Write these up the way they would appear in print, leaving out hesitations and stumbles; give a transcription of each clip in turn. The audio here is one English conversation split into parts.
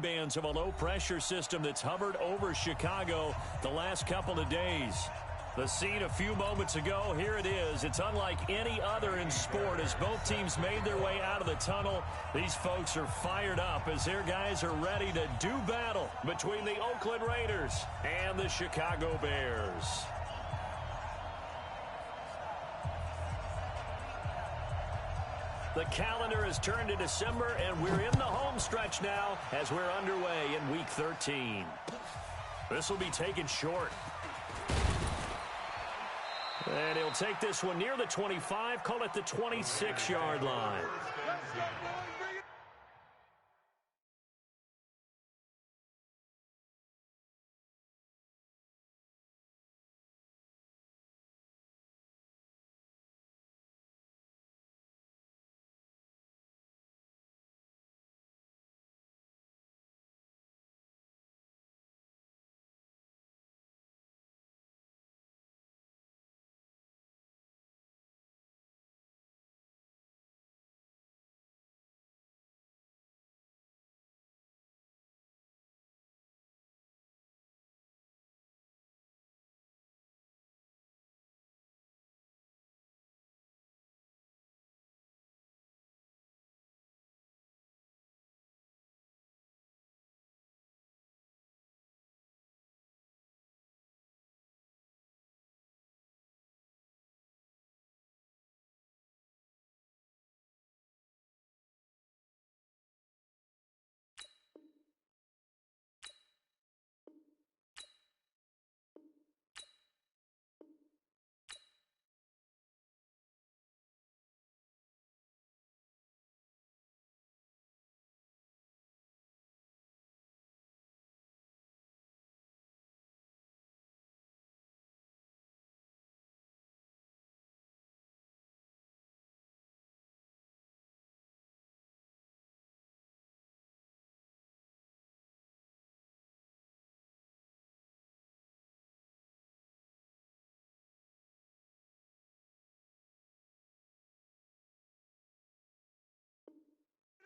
bands of a low-pressure system that's hovered over Chicago the last couple of days. The scene a few moments ago, here it is. It's unlike any other in sport as both teams made their way out of the tunnel. These folks are fired up as their guys are ready to do battle between the Oakland Raiders and the Chicago Bears. The calendar has turned to December, and we're in the home stretch now as we're underway in Week 13. This will be taken short. And he'll take this one near the 25, call it the 26-yard line.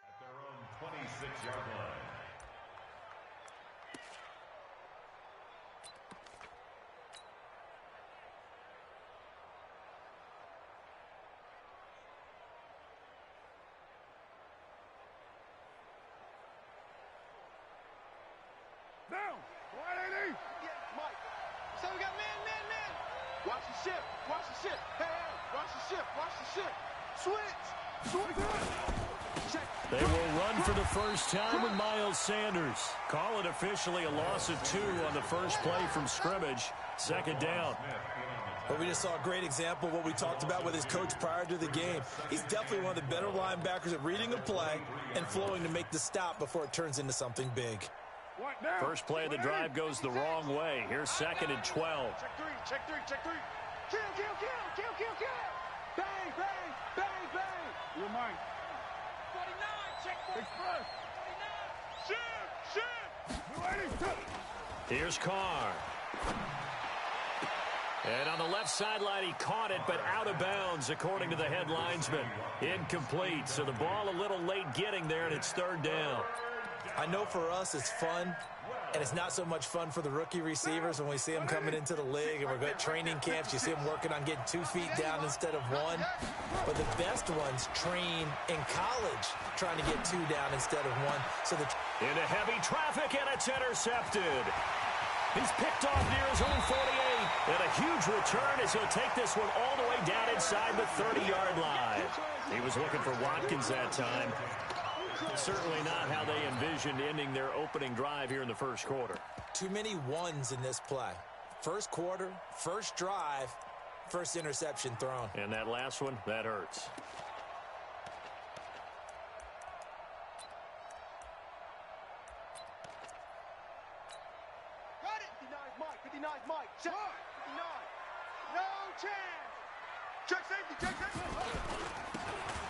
At their own 26-yard line. Down! 180! Yeah, Mike. So we got man. Watch the ship. Watch the ship. Hey, watch the ship. Watch the ship. Switch. Check. They will run for the first time with Miles Sanders. Call it officially a loss of 2 on the first play from scrimmage. Second down. But we just saw a great example of what we talked about with his coach prior to the game. He's definitely one of the better linebackers at reading a play and flowing to make the stop before it turns into something big. First play of the drive goes the wrong way. Here's 2nd and 12. Check three. Kill. Bang. You're mine. 49, check 4. Express. 49. Ship. Here's Carr. And on the left sideline, he caught it, but out of bounds, according to the head linesman. Incomplete, so the ball a little late getting there, and it's 3rd down. I know for us it's fun, and it's not so much fun for the rookie receivers when we see them coming into the league and we're at training camps. You see them working on getting 2 feet down instead of 1. But the best ones train in college trying to get 2 down instead of 1. So into heavy traffic, and it's intercepted. He's picked off near his own 48. And a huge return as he'll take this one all the way down inside the 30-yard line. He was looking for Watkins that time. Certainly not how they envisioned ending their opening drive here in the first quarter. Too many ones in this play. First quarter, first drive, first interception thrown. And that last one, that hurts. Got it. 59 Mike. Check. 59. No chance. Check safety.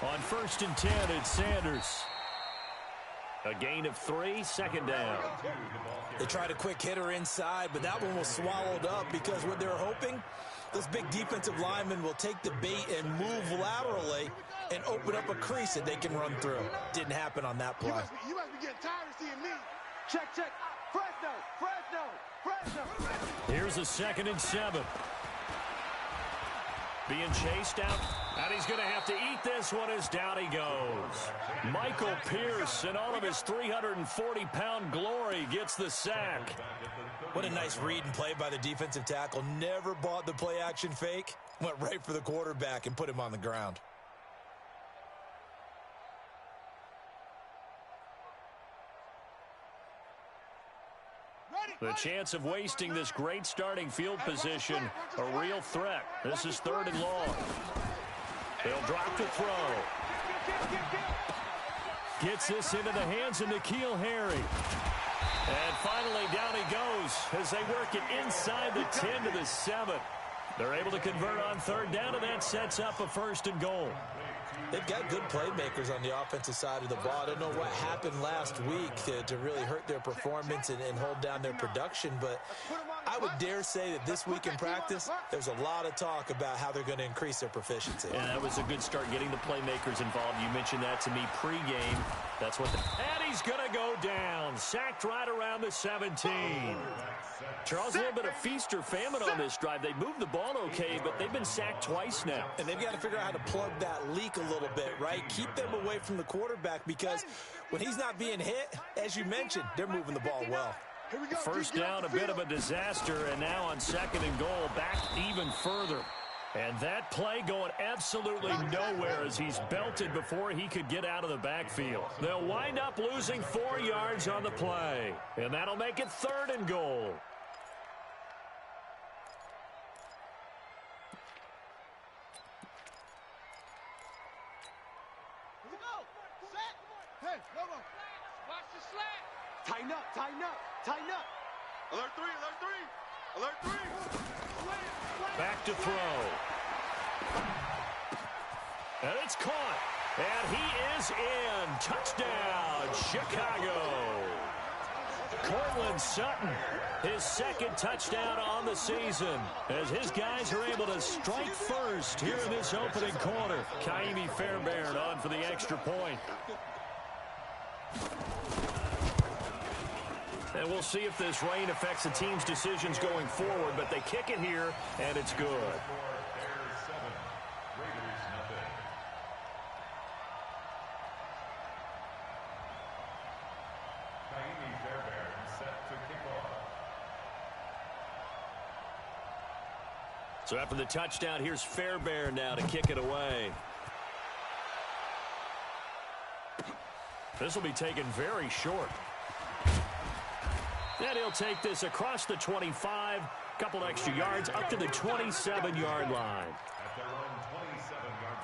On 1st and 10, it's Sanders. A gain of 3, 2nd down. They tried a quick hitter inside, but that one was swallowed up because what they're hoping, this big defensive lineman will take the bait and move laterally and open up a crease that they can run through. Didn't happen on that play. You must be getting tired of seeing me Check, check. Fresno, Fresno, Fresno. Here's a 2nd and 7. Being chased out, and he's going to have to eat this one as down he goes. Michael Pierce, in all of his 340-pound glory, gets the sack. What a nice read and play by the defensive tackle. Never bought the play-action fake. Went right for the quarterback and put him on the ground. The chance of wasting this great starting field position, a real threat. This is 3rd and long. They'll drop to throw. Gets this into the hands of N'Keal Harry. And finally down he goes as they work it inside the 10 to the 7. They're able to convert on 3rd down, and that sets up a 1st and goal. They've got good playmakers on the offensive side of the ball. I don't know what happened last week to really hurt their performance and hold down their production, but I would dare say that this week in practice, there's a lot of talk about how they're going to increase their proficiency. And that was a good start getting the playmakers involved. You mentioned that to me pregame. That's what and he's going to go down. Sacked right around the 17. Charles, a little bit of feast or famine on this drive. They moved the ball okay, but they've been sacked twice now. And they've got to figure out how to plug that leak a little bit, right? Keep them away from the quarterback, because when he's not being hit, as you mentioned, they're moving the ball well. 1st down, a bit of a disaster, and now on 2nd and goal, back even further. And that play going absolutely nowhere as he's belted before he could get out of the backfield. They'll wind up losing 4 yards on the play, and that'll make it 3rd and goal. Tighten up, tighten up, tighten up. Alert 3, alert 3, alert 3. Back to throw. And it's caught. And he is in. Touchdown, Chicago. Cortland Sutton, his 2nd touchdown on the season, as his guys are able to strike first here in this opening quarter. Kaimi Fairbairn on for the extra point. And we'll see if this rain affects the team's decisions going forward, but they kick it here, and it's good. So after the touchdown, here's Fairbairn now to kick it away. This will be taken very short. And he'll take this across the 25, couple extra yards, up to the 27-yard line. At their own 27-yard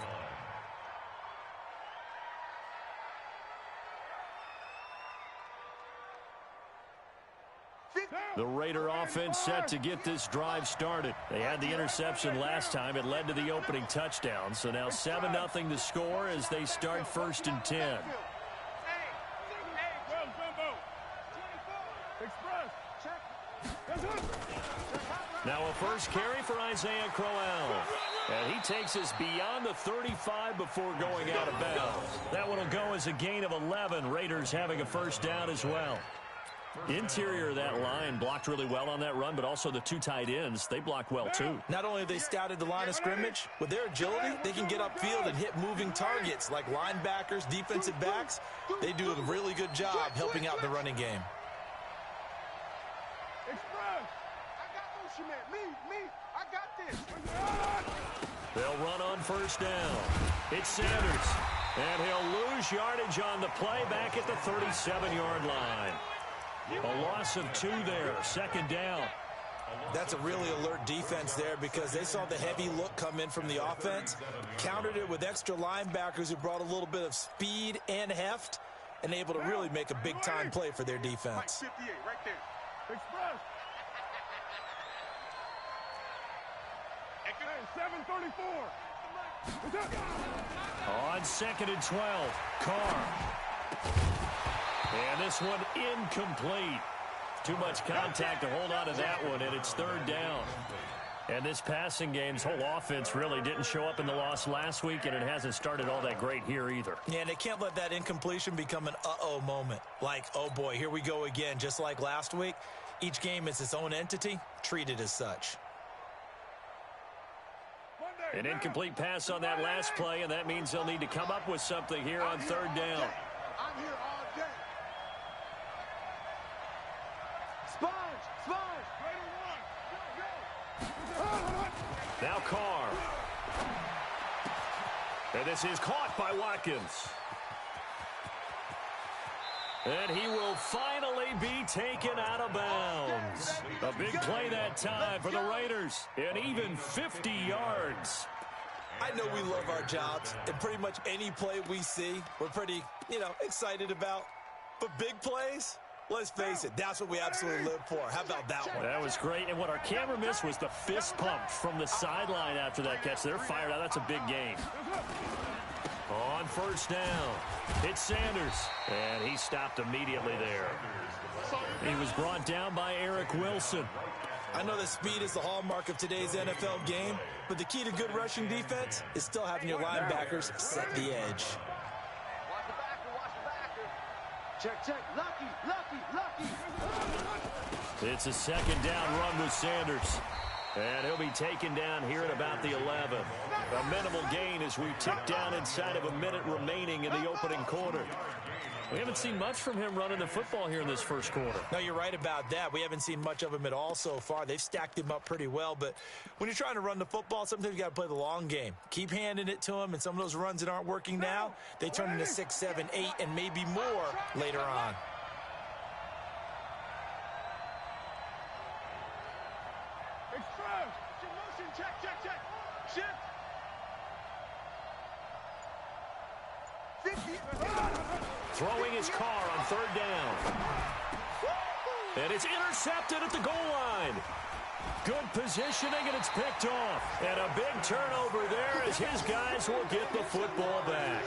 line. The Raider offense set to get this drive started. They had the interception last time. It led to the opening touchdown. So now 7-0 to score as they start 1st and 10. Now a first carry for Isaiah Crowell. And he takes us beyond the 35 before going out of bounds. That one will go as a gain of 11. Raiders having a 1st down as well. Interior of that line blocked really well on that run, but also the 2 tight ends, they blocked well too. Not only have they scouted the line of scrimmage, with their agility, they can get upfield and hit moving targets like linebackers, defensive backs. They do a really good job helping out the running game. I got this. They'll run on 1st down. It's Sanders. And he'll lose yardage on the play back at the 37-yard line. A loss of 2 there, 2nd down. That's a really alert defense there, because they saw the heavy look come in from the offense, countered it with extra linebackers who brought a little bit of speed and heft, and able to really make a big-time play for their defense. 58 right there. Express. 734. On 2nd and 12, Carr. And this one incomplete. Too much contact to hold on to that one, and it's 3rd down. And this passing game's whole offense really didn't show up in the loss last week, and it hasn't started all that great here either. Yeah, and they can't let that incompletion become an uh-oh moment. Like, oh boy, here we go again. Just like last week, each game is its own entity, treated as such. An incomplete pass on that last play, and that means they'll need to come up with something here on third down. I'm here all day. Sponge! Now Carr. And this is caught by Watkins. And he will finally be taken out of bounds. A big play that time for the Raiders. And even 50 yards. I know we love our jobs, and pretty much any play we see, we're pretty, excited about. But big plays, let's face it, that's what we absolutely live for. How about that one? That was great. And what our camera missed was the fist pump from the sideline after that catch. They're fired out. That's a big game. On first down, it's Sanders. And he stopped immediately there. He was brought down by Eric Wilson. I know that speed is the hallmark of today's NFL game, but the key to good rushing defense is still having your linebackers set the edge. Watch the backer. Check. Lucky. It's a second down run with Sanders. And he'll be taken down here at about the 11. A minimal gain as we tick down inside of a minute remaining in the opening quarter. We haven't seen much from him running the football here in this first quarter. No, you're right about that. We haven't seen much of him at all so far. They've stacked him up pretty well, but when you're trying to run the football, sometimes you got to play the long game. Keep handing it to him, and some of those runs that aren't working now, they turn into 6, 7, 8, and maybe more later on. Check. Shift. Throwing his car on third down. And it's intercepted at the goal line. Good positioning, and it's picked off. And a big turnover there as his guys will get the football back.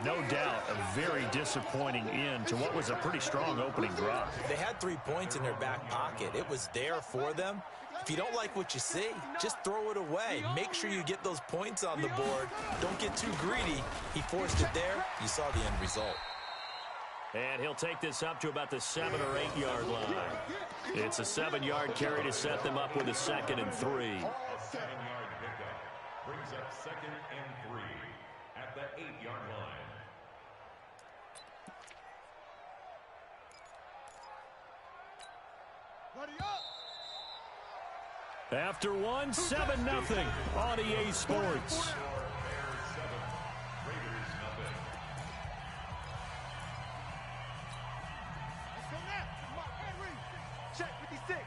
No doubt, a very disappointing end to what was a pretty strong opening drive. They had 3 points in their back pocket. It was there for them. If you don't like what you see, just throw it away. Make sure you get those points on the board. Don't get too greedy. He forced it there. You saw the end result. And he'll take this up to about the 7 or 8 yard line. It's a 7-yard carry to set them up with a 2nd and 3. A 7-yard pickup brings up 2nd and 3 at the 8-yard line. Ready up. After one, 7-0 on EA Sports. Check 56.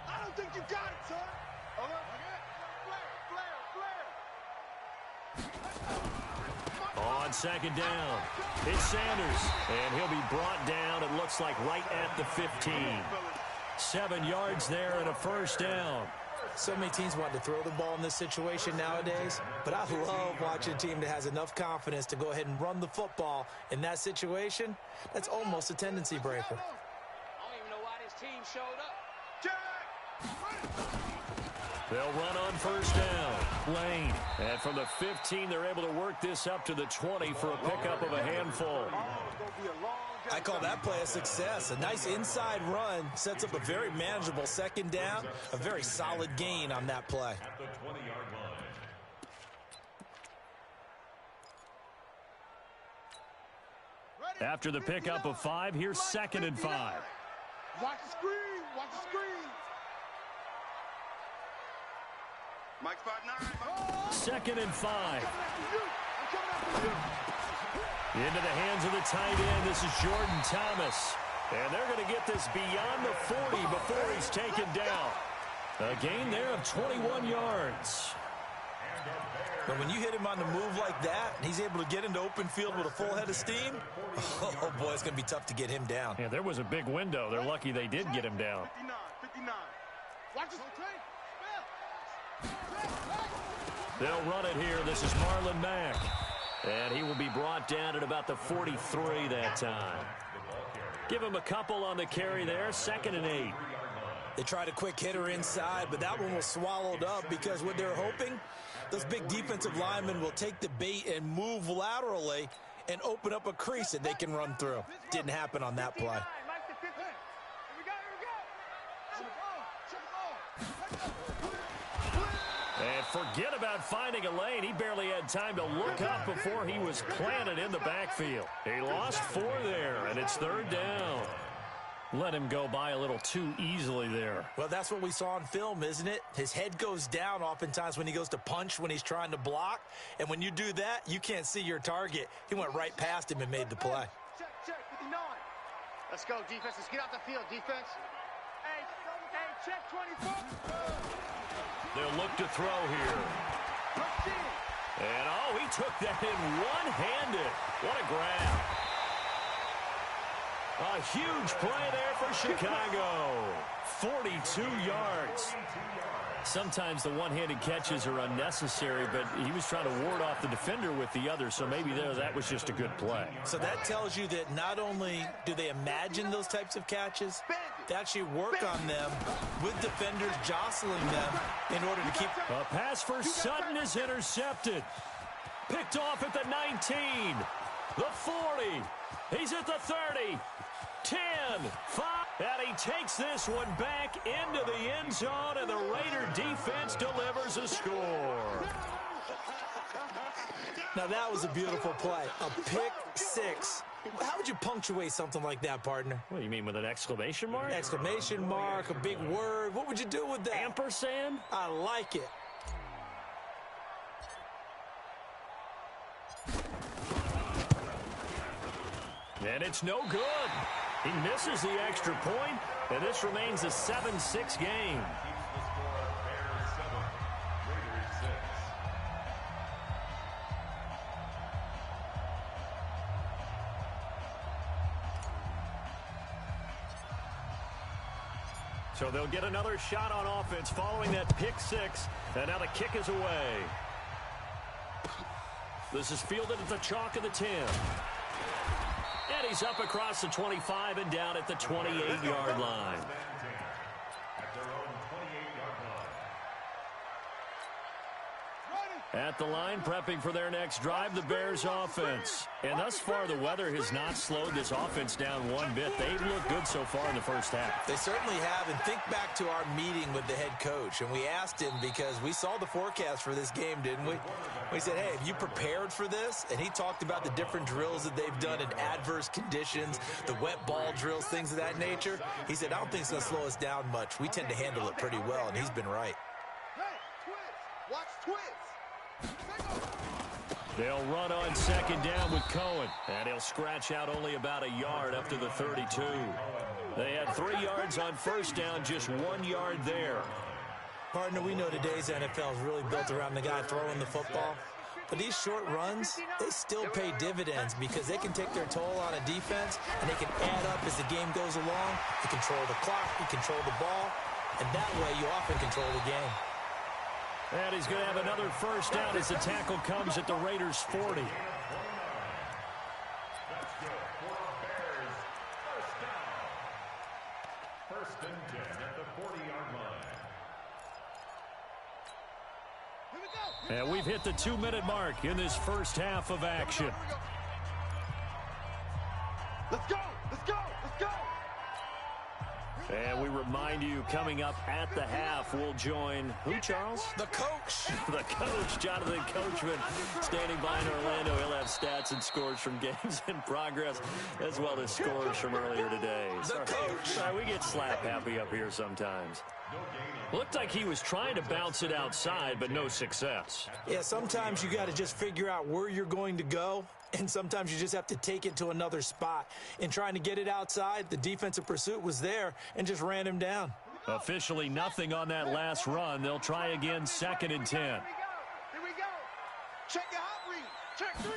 I don't think you got it, son. Flare. On second down, it's Sanders, and he'll be brought down, it looks like, right at the 15. 7 yards there and a first down. So many teams want to throw the ball in this situation nowadays, but I love watching a team that has enough confidence to go ahead and run the football in that situation. That's almost a tendency breaker. I don't even know why this team showed up. They'll run on first down. Lane. And from the 15, they're able to work this up to the 20 for a pickup of a handful. I call that play a success. A nice inside run sets up a very manageable second down. A very solid gain on that play. At the 20-yard line. After the pickup of 5, here's 2nd and 5. Watch the screen. Watch the screen. Mike's 5'9". 2nd and 5. Into the hands of the tight end. This is Jordan Thomas. And they're going to get this beyond the 40 before he's taken down. A gain there of 21 yards. But when you hit him on the move like that, and he's able to get into open field with a full head of steam, oh boy, it's going to be tough to get him down. Yeah, there was a big window. They're lucky they did get him down. 59. Watch this. They'll run it here. This is Marlon Mack. And he will be brought down at about the 43 that time. Give him a couple on the carry there. 2nd and 8. They tried a quick hitter inside, but that one was swallowed up because what they're hoping, those big defensive linemen will take the bait and move laterally and open up a crease that they can run through. Didn't happen on that play. And forget about finding a lane. He barely had time to look up before he was planted in the backfield. He lost 4 there, and it's 3rd down. Let him go by a little too easily there. Well, that's what we saw on film, isn't it? His head goes down oftentimes when he goes to punch, when he's trying to block. And when you do that, you can't see your target. He went right past him and made the play. Check, 59. Let's go, defense. Let's get out the field, defense. Hey, check 24. They'll look to throw here. And, oh, he took that in one-handed. What a grab. A huge play there for Chicago. 42 yards. Sometimes the one-handed catches are unnecessary, but he was trying to ward off the defender with the other, so maybe that was just a good play. So that tells you that not only do they imagine those types of catches, they actually work on them with defenders jostling them in order to keep... A pass for Sutton is intercepted. Picked off at the 19, the 40. He's at the 30. 10, 5, and he takes this one back into the end zone, and the Raider defense delivers a score. Now, that was a beautiful play. A pick 6. How would you punctuate something like that, partner? What do you mean, with an exclamation mark? Exclamation mark, a big word. What would you do with that? Ampersand? I like it. And it's no good. He misses the extra point, and this remains a 7-6 game. So they'll get another shot on offense following that pick 6, and now the kick is away. This is fielded at the chalk of the 10. And he's up across the 25 and down at the 28-yard line. At the line, prepping for their next drive, the Bears offense. And thus far, the weather has not slowed this offense down one bit. They've looked good so far in the first half. They certainly have. And think back to our meeting with the head coach. And we asked him, because we saw the forecast for this game, didn't we? We said, hey, have you prepared for this? And he talked about the different drills that they've done in adverse conditions, the wet ball drills, things of that nature. He said, I don't think it's going to slow us down much. We tend to handle it pretty well, and he's been right. Hey, twist. Watch twist. They'll run on second down with Cohen, and he'll scratch out only about a yard up to the 32. They had 3 yards on first down, just 1 yard there. Partner, we know today's NFL is really built around the guy throwing the football. But these short runs, they still pay dividends because they can take their toll on a defense, and they can add up as the game goes along. You control the clock, you control the ball, and that way you often control the game. And he's going to have another first down as the tackle comes at the Raiders' 40. First and 10 at the 40-yard line. And we've hit the 2-minute mark in this first half of action. Let's go! Let's go! Let's go! And we remind you, coming up at the half, we'll join who, Charles? The coach. The coach, Jonathan Coachman, standing by in Orlando. He'll have stats and scores from games in progress, as well as scores from earlier today. The coach. Sorry, we get slap happy up here sometimes. Looked like he was trying to bounce it outside, but no success. Yeah, sometimes you got to just figure out where you're going to go, and sometimes you just have to take it to another spot. In trying to get it outside, the defensive pursuit was there and just ran him down. Officially nothing on that last run. They'll try again, 2nd and 10. Here we go. Check your hot read. Check 3.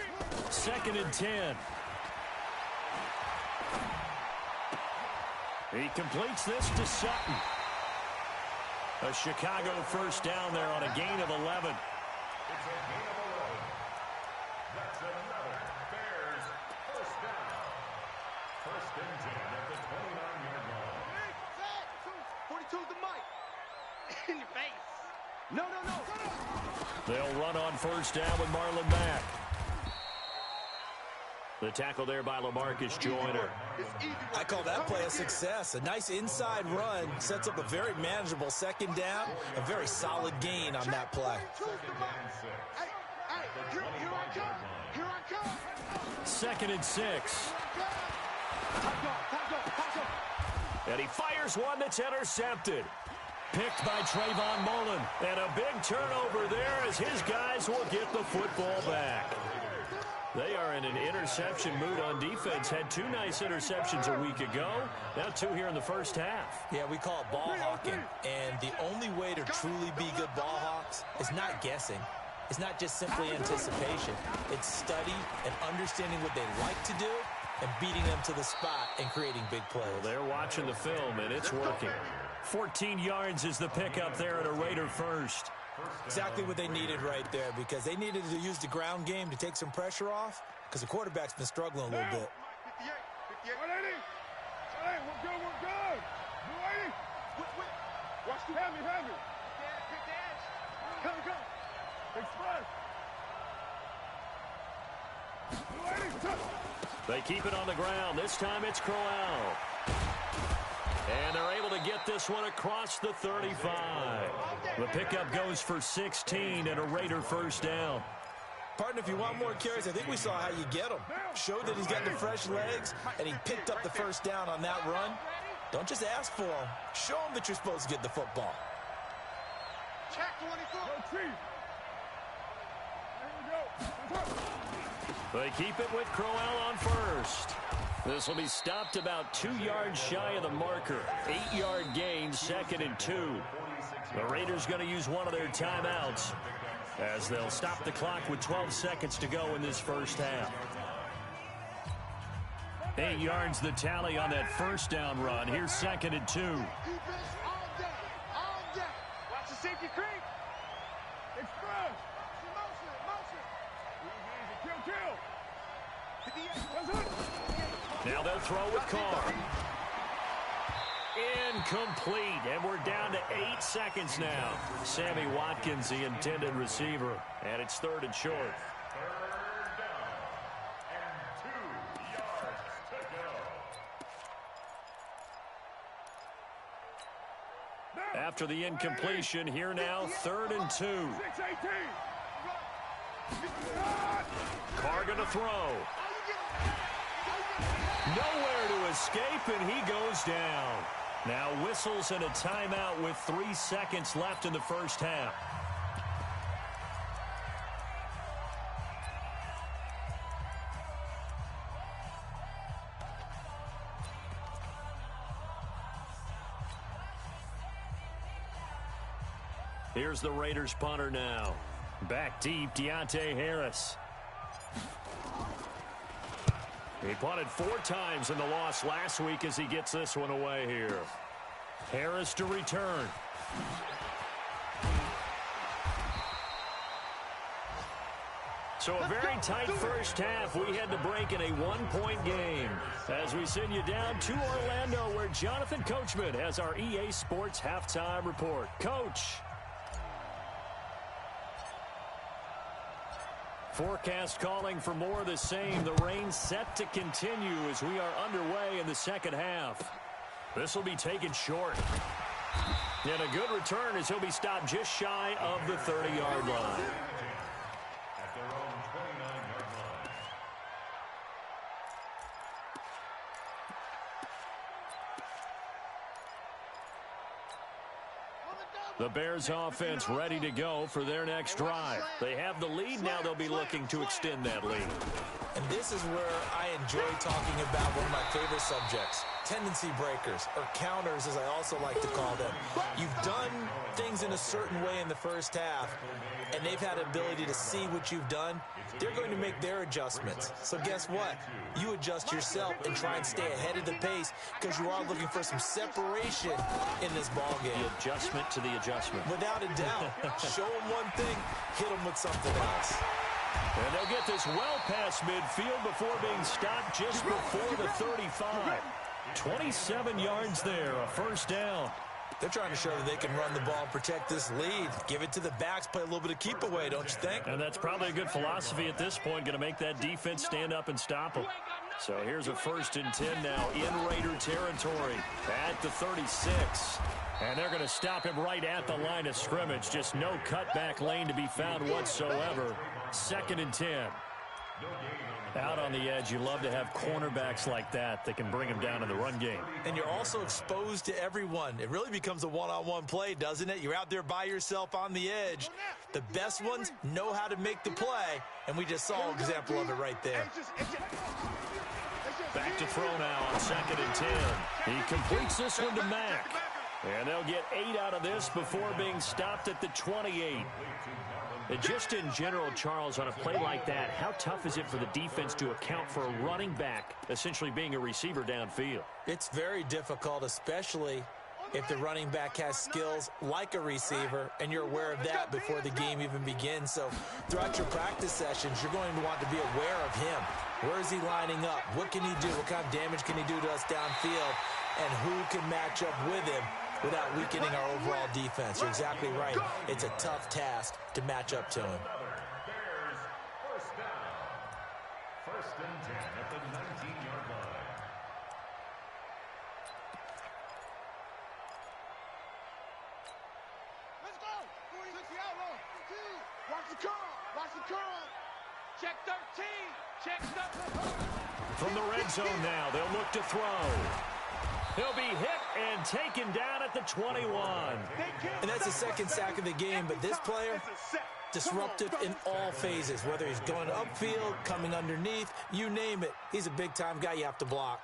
2nd and 10. He completes this to Sutton. A Chicago first down there on a gain of 11. It's a gain of 11. That's another Bears first down. First and 10 at the 29-yard line. 42, They'll run on first down with Marlon Mack. The tackle there by LaMarcus Joyner. I call that play a success. A nice inside run sets up a very manageable second down. A very solid gain on that play. Second and 6. And he fires one that's intercepted. Picked by Trayvon Mullen. And a big turnover there as his guys will get the football back. They are in an interception mood on defense. Had 2 nice interceptions a week ago. Now 2 here in the first half. Yeah, we call it ball hawking. And the only way to truly be good ball hawks is not guessing. It's not just simply anticipation. It's study and understanding what they like to do and beating them to the spot and creating big plays. Well, they're watching the film, and it's working. 14 yards is the pickup there at a Raider first. Exactly what they needed right there, because they needed to use the ground game to take some pressure off, because the quarterback's been struggling a little bit. 180. Hey, we're good, we're good. 180. Watch the hand me. Come. Express. 180. They keep it on the ground. This time it's Crowell. And they're able to get this one across the 35. The pickup goes for 16 and a Raider first down. Partner, if you want more carries, I think we saw how you get him. Showed that he's got the fresh legs, and he picked up the first down on that run. Don't just ask for him. Show him that you're supposed to get the football. Check 24. They keep it with Crowell on first. This will be stopped about 2 yards shy of the marker. 8-yard gain, 2nd and 2. The Raiders going to use one of their timeouts as they'll stop the clock with 12 seconds to go in this first half. 8 yards the tally on that first down run. Here's 2nd and 2. All day. Watch the safety creep. Express. Motion. Kill. Now they'll throw with Carr. Incomplete, and we're down to 8 seconds now. Sammy Watkins, the intended receiver, and it's 3rd and short. 3rd down and 2 yards to go. After the incompletion, here now, 3rd and 2. 6-18. Carr going to throw. Nowhere to escape, and he goes down. Now whistles and a timeout with 3 seconds left in the first half. Here's the Raiders punter now. Back deep, Deontay Harris. He punted 4 times in the loss last week as he gets this one away here. Harris to return. So a very tight first half. We had to break in a 1-point game as we send you down to Orlando, where Jonathan Coachman has our EA Sports halftime report. Coach. Forecast calling for more of the same. The rain set to continue as we are underway in the second half. This will be taken short. And a good return as he'll be stopped just shy of the 30-yard line. At their own 29-yard line. The Bears offense ready to go for their next drive. They have the lead now. They'll be looking to extend that lead. And this is where I enjoy talking about one of my favorite subjects, tendency breakers, or counters as I also like to call them. You've done things in a certain way in the first half, and they've had the ability to see what you've done. They're going to make their adjustments. So guess what? You adjust yourself and try and stay ahead of the pace because you are looking for some separation in this ball game. The adjustment to the adjustment. Without a doubt. Show them one thing, hit them with something else. And they'll get this well past midfield before being stopped just before the 35. 27 yards there, a first down. They're trying to show that they can run the ball and protect this lead. Give it to the backs, play a little bit of keep away, don't you think? And that's probably a good philosophy at this point, going to make that defense stand up and stop them. So here's a 1st and 10 now in Raider territory at the 36. And they're going to stop him right at the line of scrimmage. Just no cutback lane to be found whatsoever. 2nd and 10. Out on the edge, you love to have cornerbacks like that can bring him down in the run game. And you're also exposed to everyone. It really becomes a one-on-one play, doesn't it? You're out there by yourself on the edge. The best ones know how to make the play, and we just saw an example of it right there. Back to throw now on 2nd and 10. He completes this one to Mack. And they'll get 8 out of this before being stopped at the 28. And just in general, Charles, on a play like that, how tough is it for the defense to account for a running back essentially being a receiver downfield? It's very difficult, especially if the running back has skills like a receiver, and you're aware of that before the game even begins. So throughout your practice sessions, you're going to want to be aware of him. Where is he lining up? What can he do? What kind of damage can he do to us downfield? And who can match up with him without weakening our overall defense? You're exactly right. It's a tough task to match up to him. Bears, 1st down. 1st and 10 at the 19-yard line. Let's go. 60 out low. Watch the curl. Watch the curl. Check 13. Check 13. From the red zone now, they'll look to throw. He'll be hit and taken down at the 21. And that's the 2nd sack of the game, but this player, disruptive in all phases, whether he's going upfield, coming underneath, you name it. He's a big-time guy you have to block.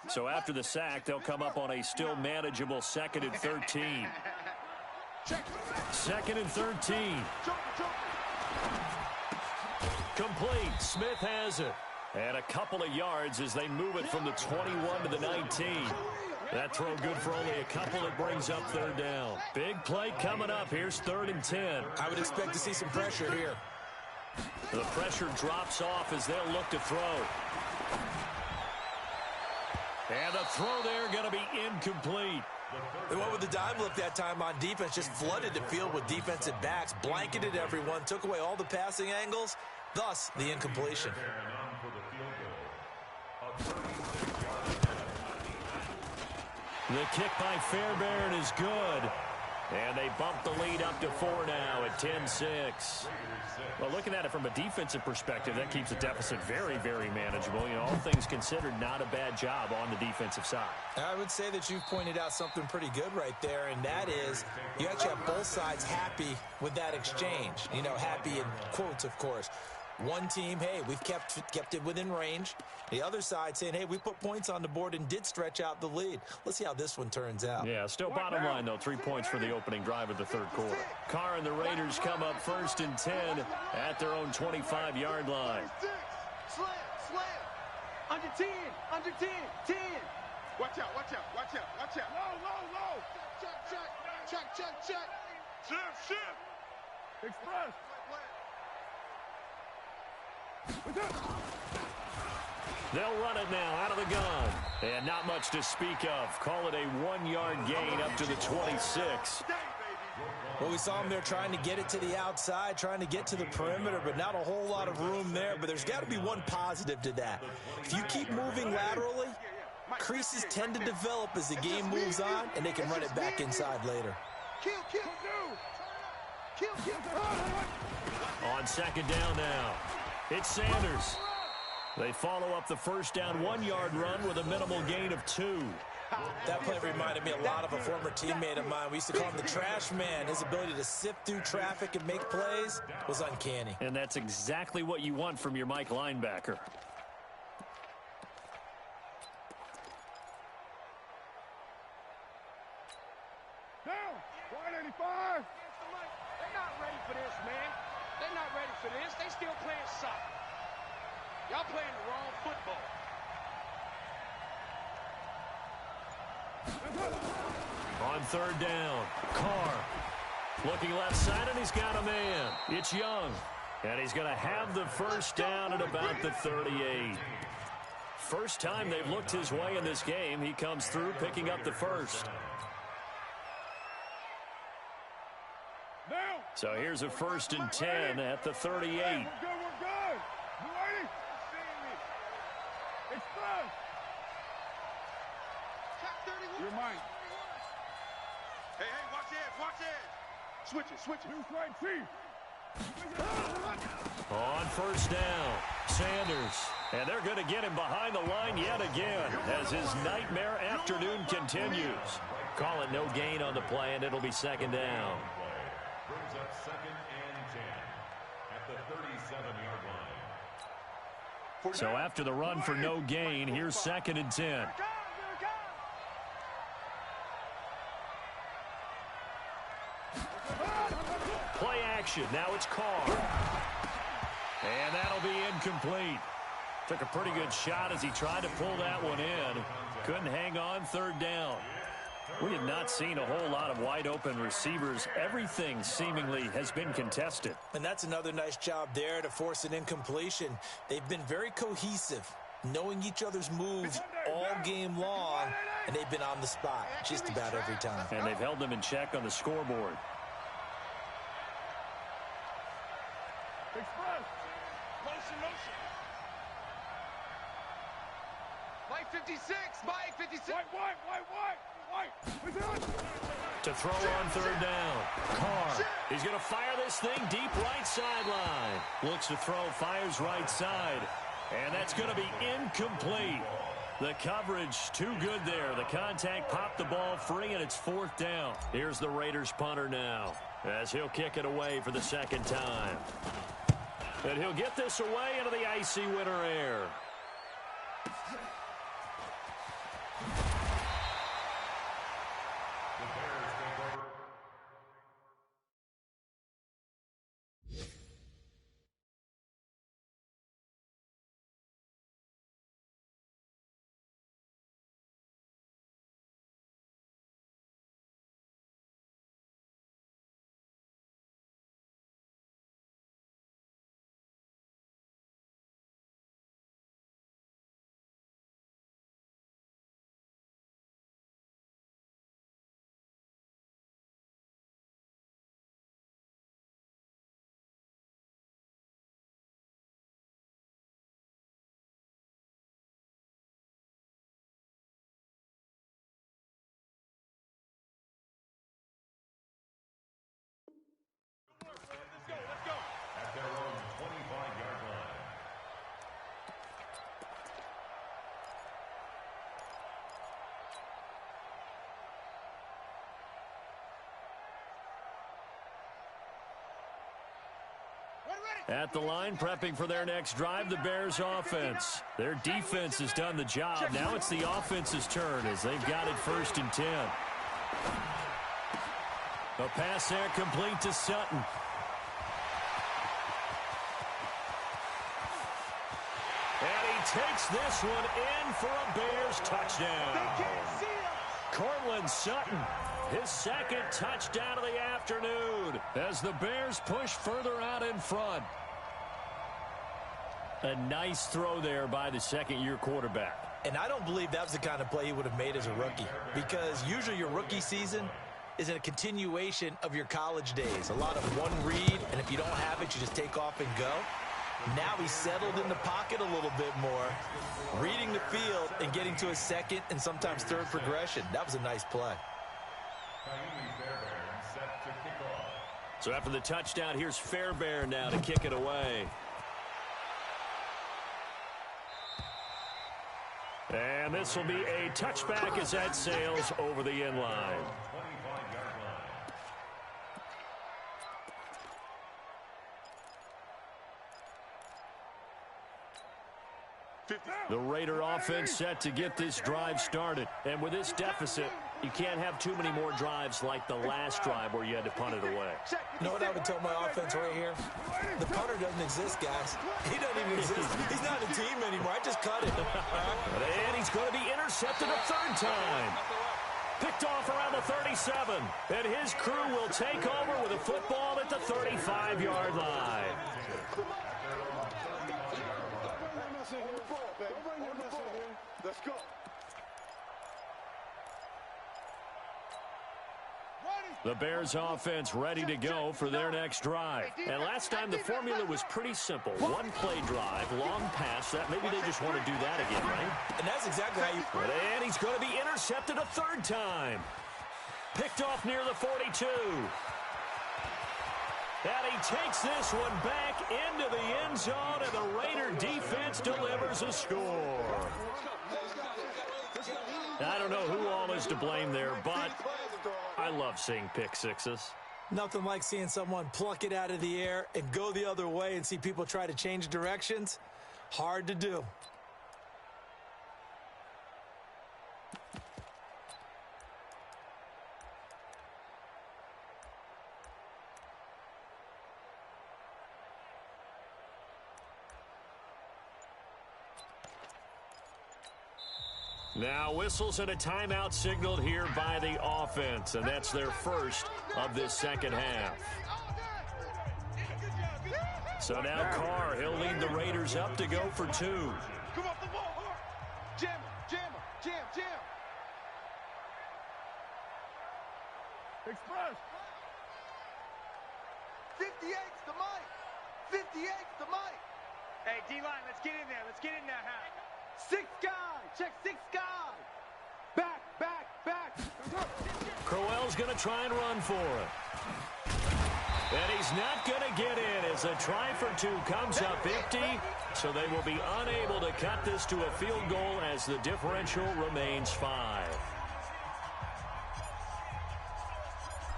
So after the sack, they'll come up on a still manageable 2nd and 13. 2nd and 13. Complete. Smith has it. And a couple of yards as they move it from the 21 to the 19. That throw good for only a couple. It brings up 3rd down. Big play coming up. Here's 3rd and 10. I would expect to see some pressure here. The pressure drops off as they'll look to throw. And the throw there going to be incomplete. They went with the dime look that time on defense, just flooded the field with defensive backs, blanketed everyone, took away all the passing angles, thus the incompletion. The kick by Fairbairn is good. And they bump the lead up to 4 now at 10-6. Well, looking at it from a defensive perspective, that keeps the deficit very, very manageable. You know, all things considered, not a bad job on the defensive side. I would say that you've pointed out something pretty good right there, and that is you actually have both sides happy with that exchange. You know, happy in quotes, of course. One team, hey, we've kept it within range. The other side saying, hey, we put points on the board and did stretch out the lead. Let's see how this one turns out. Yeah, still bottom line, though. 3 points for the opening drive of the 3rd quarter. Carr and the Raiders come up 1st and 10 at their own 25-yard line. Slam. Under 10. Under 10. 10. Watch out. Watch out. Low. Check. Shift. Express. They'll run it now out of the gun. And not much to speak of. Call it a 1-yard gain up to the 26. Well, we saw him there trying to get it to the outside, trying to get to the perimeter, but not a whole lot of room there. But there's got to be one positive to that. If you keep moving laterally, creases tend to develop as the game moves on, and they can run it back inside later. Kill. On 2nd down now, it's Sanders. They follow up the 1st down 1-yard run with a minimal gain of 2. That play reminded me a lot of a former teammate of mine. We used to call him the trash man. His ability to sift through traffic and make plays was uncanny. And that's exactly what you want from your Mike linebacker. Down. 185. They're not ready for this, man. They're not ready for this. They still playing soccer. Y'all playing the wrong football. On 3rd down, Carr looking left side, and he's got a man. It's Young, and he's going to have the 1st down at about the 38. First time they've looked his way in this game. He comes through picking up the 1st. So here's a 1st and 10 at the 38. We're good, we're good. You ready? Express. You're mine. Hey, watch edge. Switch it. New right, Chief. On 1st down, Sanders. And they're going to get him behind the line yet again as his nightmare afternoon continues. Call it no gain on the play, and it'll be 2nd down. Brings up 2nd and 10 at the 37-yard line. So after the run for no gain, here's 2nd and 10. Play action. Now it's Carr. And that'll be incomplete. Took a pretty good shot as he tried to pull that one in. Couldn't hang on 3rd down. We have not seen a whole lot of wide-open receivers. Everything seemingly has been contested. And that's another nice job there to force an incompletion. They've been very cohesive, knowing each other's moves all game long, and they've been on the spot just about every time. And they've held them in check on the scoreboard. Express. Motion. Mike 56. Mike 56. White. To throw on 3rd down. Carr. He's going to fire this thing deep right sideline. Looks to throw, fires right side. And that's going to be incomplete. The coverage too good there. The contact popped the ball free, and it's 4th down. Here's the Raiders punter now as he'll kick it away for the 2nd time. And he'll get this away into the icy winter air. At their own 25-yard line. At the line, prepping for their next drive, the Bears offense. Their defense has done the job. Now it's the offense's turn as they've got it 1st and 10. A pass there complete to Sutton. And he takes this one in for a Bears touchdown. Cortland Sutton, his 2nd touchdown of the afternoon as the Bears push further out in front. A nice throw there by the 2nd-year quarterback. And I don't believe that was the kind of play he would have made as a rookie, because usually your rookie season is a continuation of your college days. A lot of one read, and if you don't have it, you just take off and go. Now he's settled in the pocket a little bit more, reading the field and getting to a 2nd and sometimes 3rd progression. That was a nice play. So after the touchdown, here's Fairbairn now to kick it away. And this will be a touchback as that sails over the end line. The Raider offense set to get this drive started. And with this deficit, you can't have too many more drives like the last drive where you had to punt it away. You know what I would tell my offense right here? The punter doesn't exist, guys. He doesn't even exist. He's not a team anymore. I just cut it. And he's going to be intercepted a 3rd time. Picked off around the 37. And his crew will take over with a football at the 35-yard line. Let's go. The Bears offense ready to go for their next drive. And last time the formula was pretty simple. One play drive, long pass. That maybe they just want to do that again, right? And that's exactly how you... And he's going to be intercepted a third time. Picked off near the 42. And he takes this one back into the end zone, and the Raider defense delivers a score. I don't know who all is to blame there, but I love seeing pick sixes. Nothing like seeing someone pluck it out of the air and go the other way and see people try to change directions. Hard to do. Now whistles and a timeout signaled here by the offense, and that's their first of this second half. So now Carr, he'll lead the Raiders up to go for two. Come off the ball hard. Jam him, jam him, jam, jam. Express. 58's the mic. 58's the mic. Hey, D-line, let's get in there. Let's get in there, huh? Six guy. Check six guy. Back, back, back. Crowell's going to try and run for it. And he's not going to get in as a try for two comes up empty. So they will be unable to cut this to a field goal as the differential remains 5.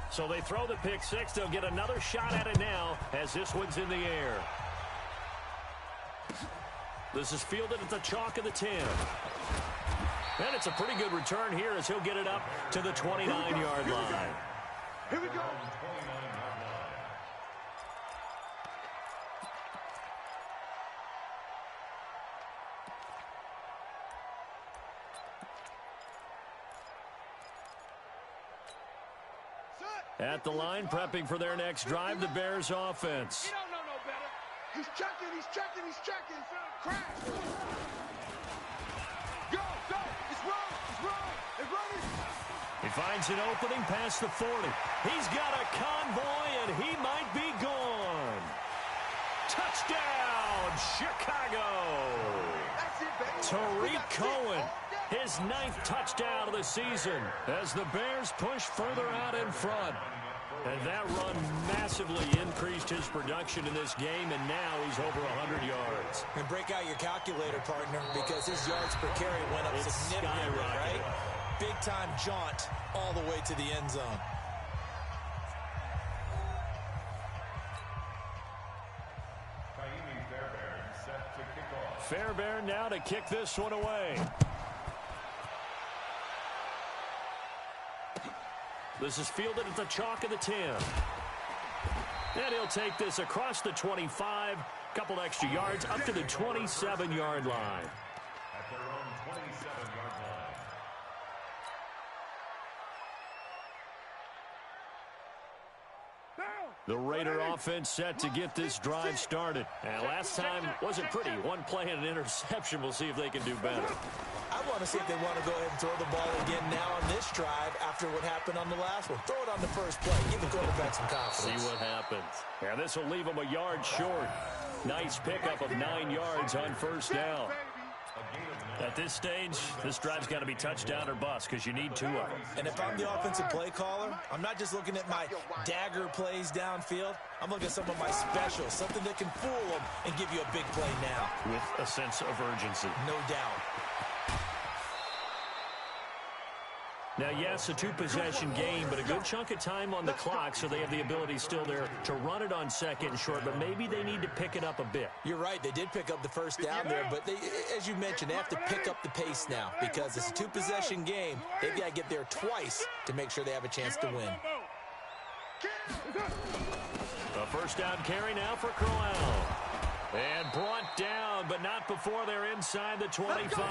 So they throw the pick six. They'll get another shot at it now as this one's in the air. This is fielded at the chalk of the 10. And it's a pretty good return here as he'll get it up to the 29-yard line. Here we go. At the line, prepping for their next drive, the Bears offense. You don't know no better. He's checking, he's checking, he's checking. Crash. Go, go. It's running. He finds an opening past the 40. He's got a convoy, and he might be gone. Touchdown, Chicago. That's it, baby. Tariq Cohen, his 9th touchdown of the season as the Bears push further out in front. And that run massively increased his production in this game, and now he's over 100 yards. And break out your calculator, partner, because his yards per carry went up significantly, right? Big-time jaunt all the way to the end zone. Fairbairn now to kick this one away. This is fielded at the chalk of the 10. And he'll take this across the 25, couple extra yards, up to the 27-yard line. At their own 27-yard line. The Raider offense set to get this drive started. And last time wasn't pretty. One play and an interception. We'll see if they can do better. I want to see if they want to go ahead and throw the ball again now on this drive after what happened on the last one. Throw it on the first play. Give the quarterback some confidence. See what happens. Yeah, this will leave them a yard short. Nice pickup of 9 yards on first down. At this stage, this drive's got to be touchdown or bust because you need 2 of them. And if I'm the offensive play caller, I'm not just looking at my dagger plays downfield. I'm looking at some of my specials, something that can fool them and give you a big play now. With a sense of urgency. No doubt. Now, yes, a 2-possession game, but a good chunk of time on the clock, so they have the ability still there to run it on second and short, but maybe they need to pick it up a bit. You're right. They did pick up the first down there, but they, as you mentioned, they have to pick up the pace now because it's a 2-possession game. They've got to get there twice to make sure they have a chance to win. A first down carry now for Crowell. And brought down, but not before they're inside the 25.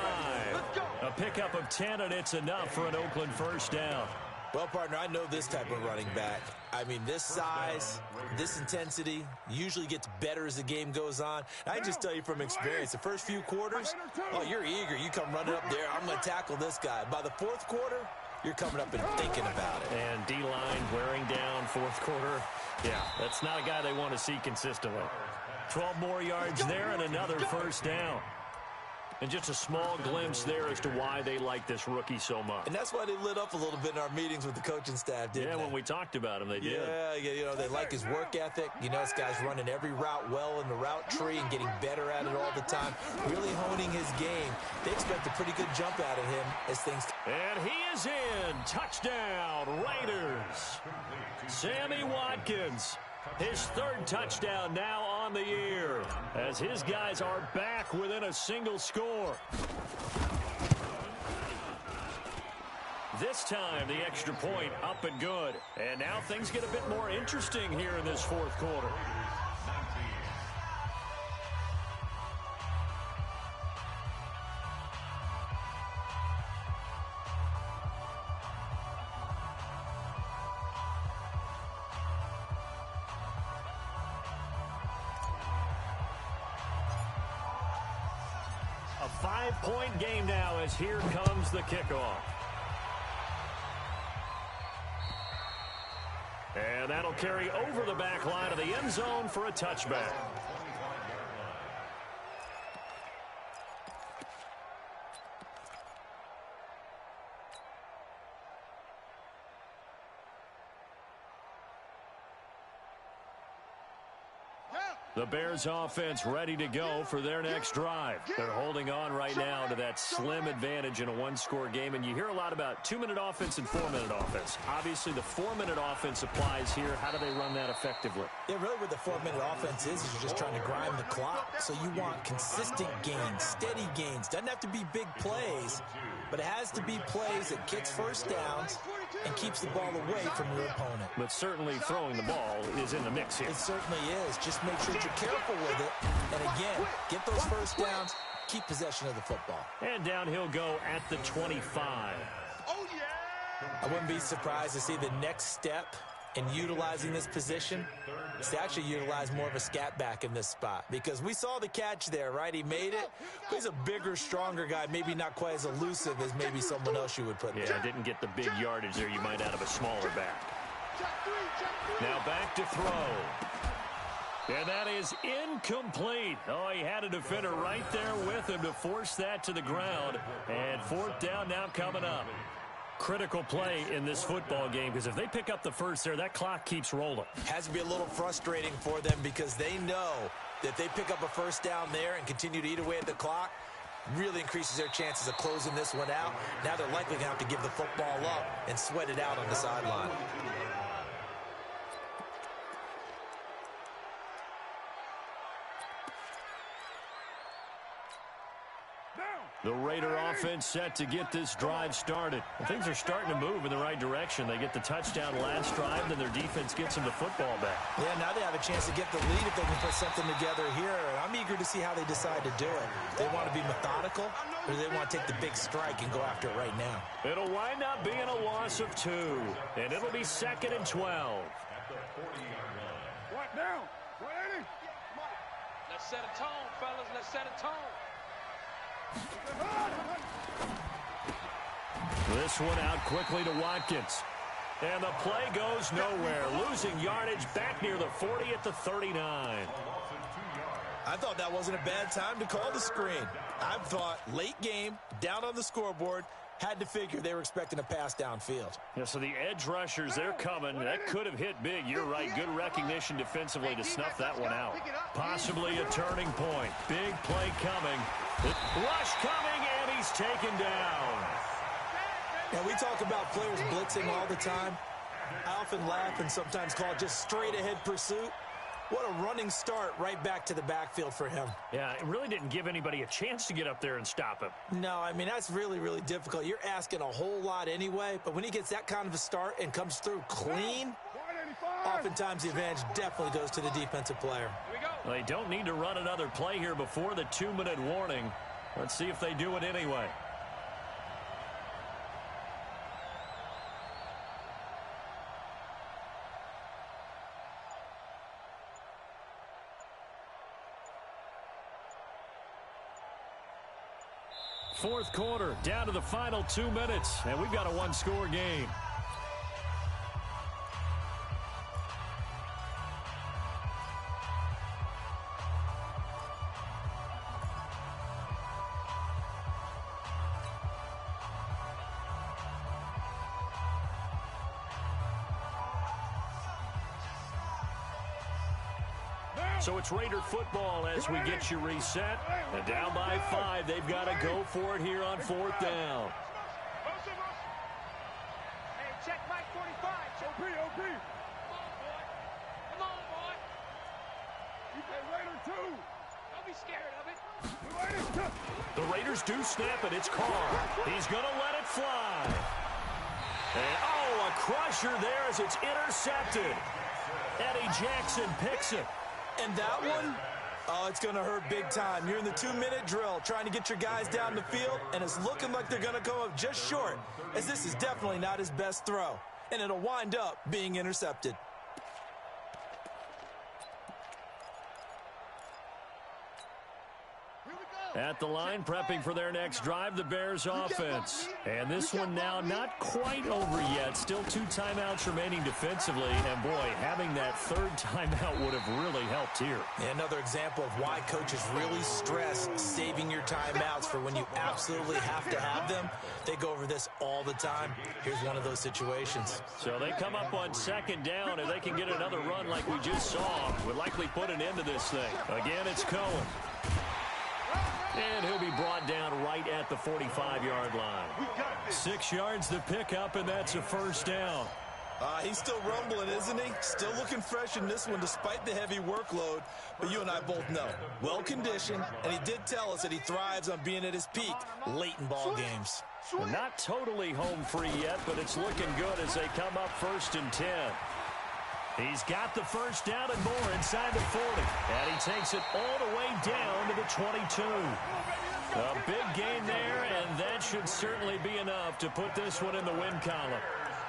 A pickup of 10, and it's enough for an Oakland first down. Well, partner, I know this type of running back. I mean, this size, this intensity usually gets better as the game goes on. I just tell you from experience, the first few quarters, oh, you're eager. You come running up there. I'm going to tackle this guy. By the fourth quarter, you're coming up and thinking about it. And D-line wearing down fourth quarter. Yeah, that's not a guy they want to see consistently. 12 more yards there and another first down. And just a small glimpse there as to why they like this rookie so much. And that's why they lit up a little bit in our meetings with the coaching staff, didn't they? Yeah, when we talked about him, they did. Yeah, you know, they like his work ethic. You know, this guy's running every route well in the route tree and getting better at it all the time, really honing his game. They expect a pretty good jump out of him as things... And he is in. Touchdown, Raiders. Sammy Watkins. His third touchdown now on the year as his guys are back within a single score. This time, the extra point up and good. And now things get a bit more interesting here in this fourth quarter. A 5-point game now as here comes the kickoff. And that'll carry over the back line of the end zone for a touchback. The Bears offense ready to go for their next drive. They're holding on right now to that slim advantage in a one-score game, and you hear a lot about 2-minute offense and 4-minute offense. Obviously, the 4-minute offense applies here. How do they run that effectively? Yeah, really what the 4-minute offense is you're just trying to grind the clock. So you want consistent gains, steady gains. Doesn't have to be big plays, but it has to be plays that gets first downs and keeps the ball away from your opponent. But certainly throwing the ball is in the mix here. It certainly is. Just make sure you're careful with it. And again, get those first downs, keep possession of the football. And down he'll go at the 25. Oh, yeah! I wouldn't be surprised to see the next step in utilizing this position is to actually utilize more of a scat back in this spot. Because we saw the catch there, right? He made it. He's a bigger, stronger guy, maybe not quite as elusive as maybe someone else you would put there. Yeah, didn't get the big yardage there you might out of a smaller back. Now back to throw. And that is incomplete. Oh, he had a defender right there with him to force that to the ground. And fourth down now coming up. Critical play in this football game because if they pick up the first there, that clock keeps rolling. Has to be a little frustrating for them because they know that they pick up a first down there and continue to eat away at the clock, really increases their chances of closing this one out. Now they're likely going to have to give the football up and sweat it out on the sideline. The Raider offense set to get this drive started. Things are starting to move in the right direction. They get the touchdown last drive, then their defense gets them the football back. Yeah, now they have a chance to get the lead if they can put something together here. And I'm eager to see how they decide to do it. They want to be methodical, or they want to take the big strike and go after it right now. It'll wind up being a loss of 2, and it'll be 2nd and 12. What now? 180? Let's set a tone, fellas. Let's set a tone. This one out quickly to Watkins. And the play goes nowhere. Losing yardage back near the 40 at the 39. I thought that wasn't a bad time to call the screen. I thought late game, down on the scoreboard, had to figure they were expecting a pass downfield. Yeah, so the edge rushers, they're coming. That could have hit big. You're right. Good recognition defensively to snuff that one out. Possibly a turning point. Big play coming. Rush coming, and he's taken down. Now, we talk about players blitzing all the time. I often laugh and sometimes call it just straight-ahead pursuit. What a running start right back to the backfield for him. Yeah, it really didn't give anybody a chance to get up there and stop him. No, I mean, that's really, really difficult. You're asking a whole lot anyway, but when he gets that kind of a start and comes through clean, oftentimes the advantage definitely goes to the defensive player. Here we go. Well, they don't need to run another play here before the 2-minute warning. Let's see if they do it anyway. fourth quarter, down to the final 2 minutes, and we've got a one-score game. So it's Raider football as we get you reset. And down by 5, they've got to go for it here on fourth down. Hey, check Mike 45. OP, OP. Come on, boy. Come on, boy. You play Raider 2. Don't be scared of it. The Raiders do snap it. It's Carr. He's going to let it fly. And, oh, a crusher there as it's intercepted. Eddie Jackson picks it. And that one, oh, it's going to hurt big time. You're in the 2-minute drill trying to get your guys down the field, and it's looking like they're going to come up just short, as this is definitely not his best throw, and it'll wind up being intercepted. At the line, prepping for their next drive, the Bears offense. And this one now not quite over yet. Still 2 timeouts remaining defensively. And, boy, having that third timeout would have really helped here. Another example of why coaches really stress saving your timeouts for when you absolutely have to have them. They go over this all the time. Here's one of those situations. So they come up on second down, and they can get another run like we just saw. Would likely put an end to this thing. Again, it's Cohen. And he'll be brought down right at the 45-yard line. 6 yards the pickup, and that's a first down. He's still rumbling, isn't he? Still looking fresh in this one despite the heavy workload. But you and I both know, well-conditioned, and he did tell us that he thrives on being at his peak late in ball games. Not totally home free yet, but it's looking good as they come up 1st and 10. He's got the first down and more inside the 40. And he takes it all the way down to the 22. A big gain there, and that should certainly be enough to put this one in the win column.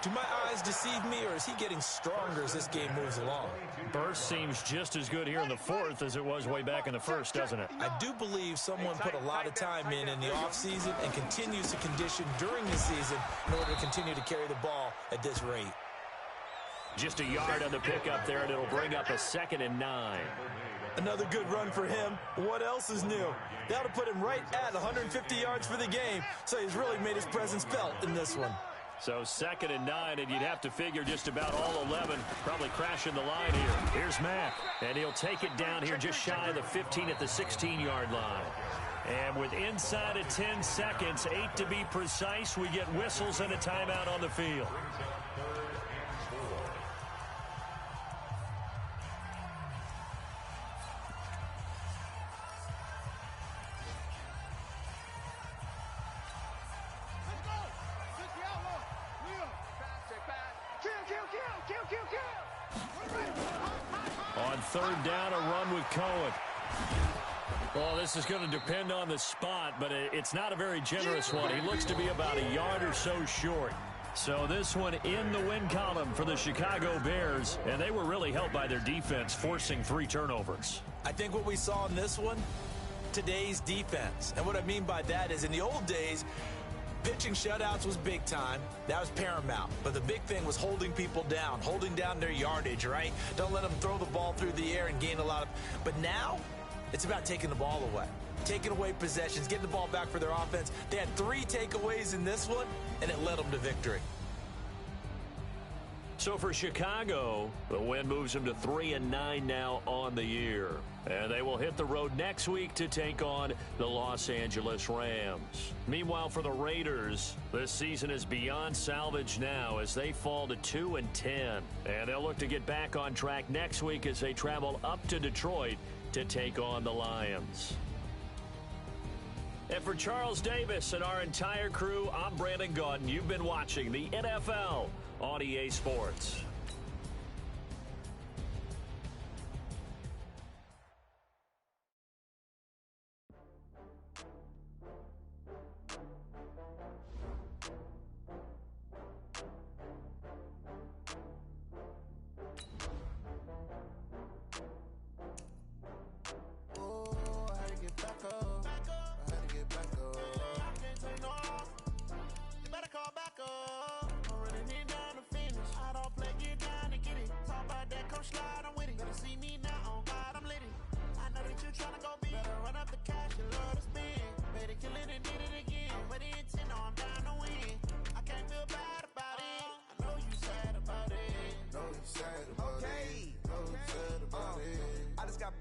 Do my eyes deceive me, or is he getting stronger as this game moves along? Burst seems just as good here in the 4th as it was way back in the 1st, doesn't it? I do believe someone put a lot of time in the offseason and continues to condition during the season in order to continue to carry the ball at this rate. Just a yard on the pickup there, and it'll bring up a 2nd and 9. Another good run for him. What else is new? That'll put him right at 150 yards for the game, so he's really made his presence felt in this one. So 2nd and 9, and you'd have to figure just about all 11 probably crashing the line here. Here's Mack, and he'll take it down here just shy of the 15 at the 16-yard line. And with inside of 10 seconds, 8 to be precise, we get whistles and a timeout on the field. On 3rd down, a run with Cohen. Well, this is going to depend on the spot, but it's not a very generous one. He looks to be about a yard or so short. So this one in the win column for the Chicago Bears, and they were really helped by their defense, forcing 3 turnovers. I think what we saw in this one, today's defense. And what I mean by that is in the old days, pitching shutouts was big time. That was paramount. But the big thing was holding people down, holding down their yardage, right? Don't let them throw the ball through the air and gain a lot of... But now, it's about taking the ball away. Taking away possessions, getting the ball back for their offense. They had 3 takeaways in this one, and it led them to victory. So for Chicago, the win moves them to 3-9 now on the year. And they will hit the road next week to take on the Los Angeles Rams. Meanwhile, for the Raiders, this season is beyond salvage now as they fall to 2-10. And they'll look to get back on track next week as they travel up to Detroit to take on the Lions. And for Charles Davis and our entire crew, I'm Brandon Gaudin. You've been watching the NFL on EA Sports.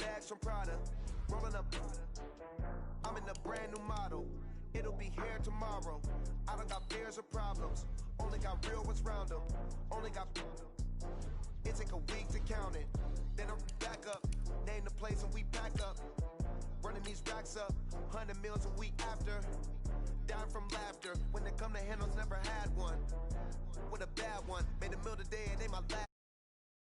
bags from Prada. Rolling up. I'm in a brand new model. It'll be here tomorrow. I don't got fears or problems. Only got real ones round them. Only got. It take a week to count it. Then I'm back up. Name the place and we pack up. Running these racks up. 100 meals a week after. Down from laughter. When they come to handles, never had one. With a bad one. Made a meal today and they my last.